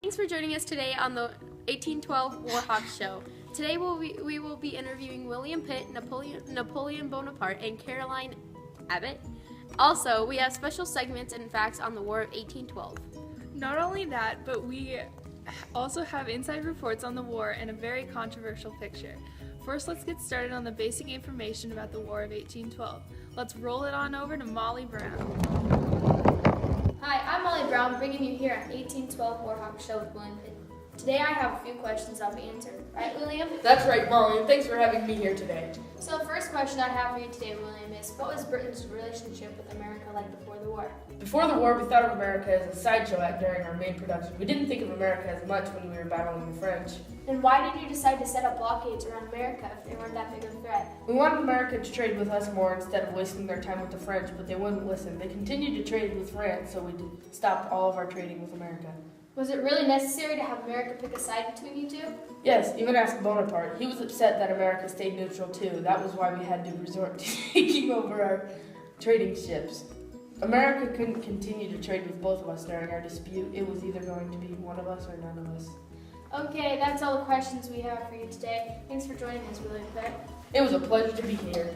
Thanks for joining us today on the 1812 Warhawk Show. Today we will be interviewing William Pitt, Napoleon Bonaparte, and Caroline Abbott. Also, we have special segments and facts on the War of 1812. Not only that, but we also have inside reports on the war and a very controversial picture. First, let's get started on the basic information about the War of 1812. Let's roll it on over to Molly Brown. Hi, I'm Molly Brown, bringing you here on 1812 Warhawk Show with William Pitt. Today I have a few questions I'll be answering. Right, William? That's right, Molly, and thanks for having me here today. So the first question I have for you today, William, is what was Britain's relationship with America like before the war? Before the war, we thought of America as a sideshow act during our main production. We didn't think of America as much when we were battling the French. Then why did you decide to set up blockades around America if they weren't that big of a threat? We wanted America to trade with us more instead of wasting their time with the French, but they wouldn't listen. They continued to trade with France, so we stopped all of our trading with America. Was it really necessary to have America pick a side between you two? Yes, even ask Bonaparte. He was upset that America stayed neutral too. That was why we had to resort to taking over our trading ships. America couldn't continue to trade with both of us during our dispute. It was either going to be one of us or none of us. Okay, that's all the questions we have for you today. Thanks for joining us, William Pitt. It was a pleasure to be here.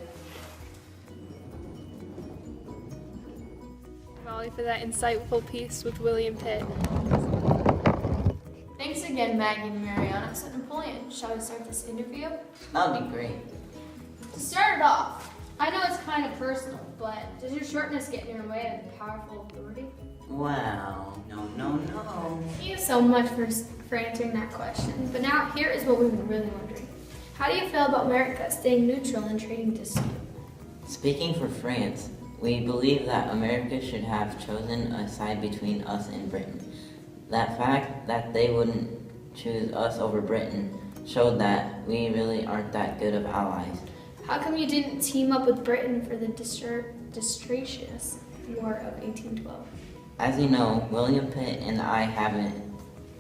Molly, for that insightful piece with William Pitt. Thanks again, Maggie and Mariana. So, Napoleon, shall we start this interview? That'll be great. To start it off, I know it's kind of personal, but does your shortness get in your way of powerful authority? Wow, no. Thank you so much for answering that question. But now, here is what we were really wondering. How do you feel about America staying neutral in trading dispute? Speaking for France, we believe that America should have chosen a side between us and Britain. That fact that they wouldn't choose us over Britain showed that we really aren't that good of allies. How come you didn't team up with Britain for the disastrous War of 1812? As you know, William Pitt and I haven't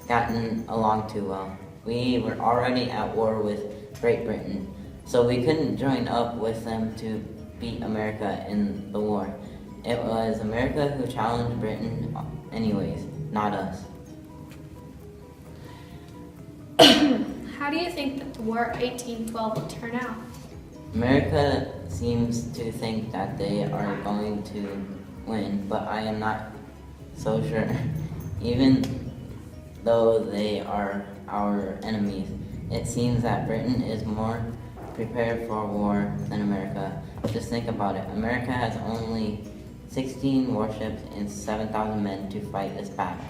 gotten along too well. We were already at war with Great Britain, so we couldn't join up with them to beat America in the war. It was America who challenged Britain anyways, not us. How do you think that the War of 1812 will turn out? America seems to think that they are going to win, but I am not so sure. Even though they are our enemies, it seems that Britain is more prepared for war than America. Just think about it. America has only 16 warships and 7,000 men to fight this battle.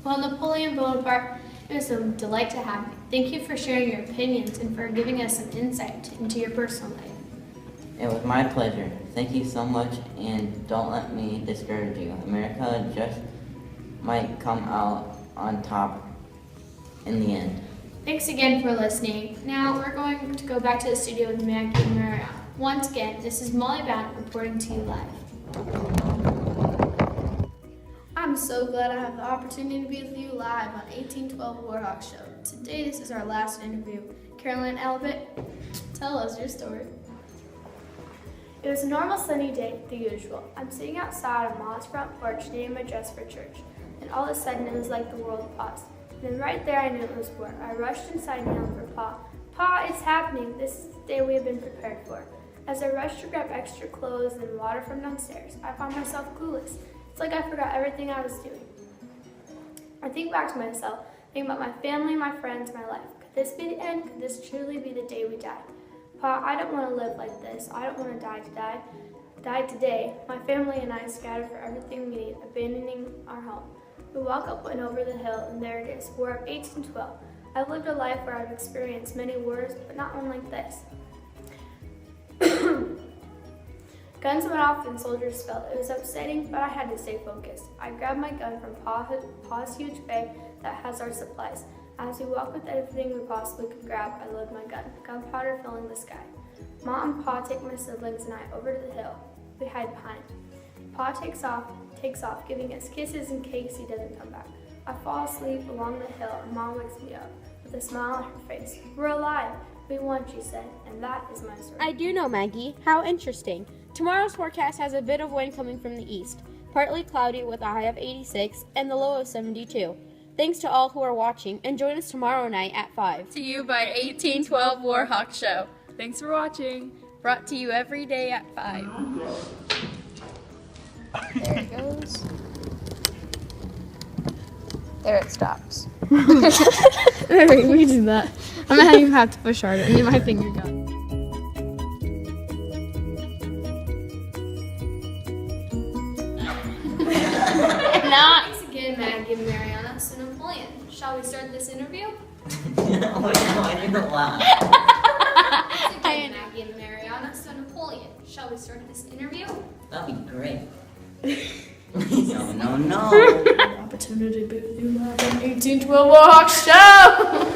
Well, Napoleon Bonaparte, it was a delight to have you. Thank you for sharing your opinions and for giving us some insight into your personal life. It was my pleasure. Thank you so much, and don't let me discourage you. America just might come out on top in the end. Thanks again for listening. Now we're going to go back to the studio with Maggie and Mariana. Once again, this is Molly Brown reporting to you live. I'm so glad I have the opportunity to be with you live on 1812 Warhawk Show. Today, this is our last interview. Caroline Abbott, tell us your story. It was a normal sunny day, the usual. I'm sitting outside on Mom's front porch knitting my dress for church. And all of a sudden, it was like the world paused. And then right there, I knew it was war. I rushed inside and yelled for Pa. Pa, it's happening. This is the day we have been prepared for. As I rushed to grab extra clothes and water from downstairs, I found myself clueless. It's like I forgot everything I was doing. I think back to myself, think about my family, my friends, my life. Could this be the end? Could this truly be the day we died? Pa, I don't want to live like this. I don't want to die today. My family and I scattered for everything we need, abandoning our home. We walk up and over the hill, and there it is, War of 1812. I've lived a life where I've experienced many wars, but not one like this. Guns went off and soldiers fell. It was upsetting, but I had to stay focused. I grabbed my gun from Pa's huge bag that has our supplies. As we walked with everything we possibly could grab, I loaded my gun, gunpowder filling the sky. Ma and Pa take my siblings and I over to the hill. We hide behind. Pa takes off, giving us kisses in case he doesn't come back. I fall asleep along the hill and Mom wakes me up with a smile on her face. We're alive. We won, she said, and that is my story. I do know, Maggie. How interesting. Tomorrow's forecast has a bit of wind coming from the east, partly cloudy with a high of 86 and the low of 72. Thanks to all who are watching, and join us tomorrow night at 5. To you by 1812 Warhawk Show. Thanks for watching. Brought to you every day at 5. There it goes. There it stops. Wait, we do that. I'm gonna you have to push harder. And then my finger got. Now, thanks again, Maggie and Mariana. So Napoleon, shall we start this interview? I didn't laugh. Thanks again, Maggie and Mariana. So Napoleon, shall we start this interview? That'd be great. No. Opportunity to be 1812 Warhawk Show!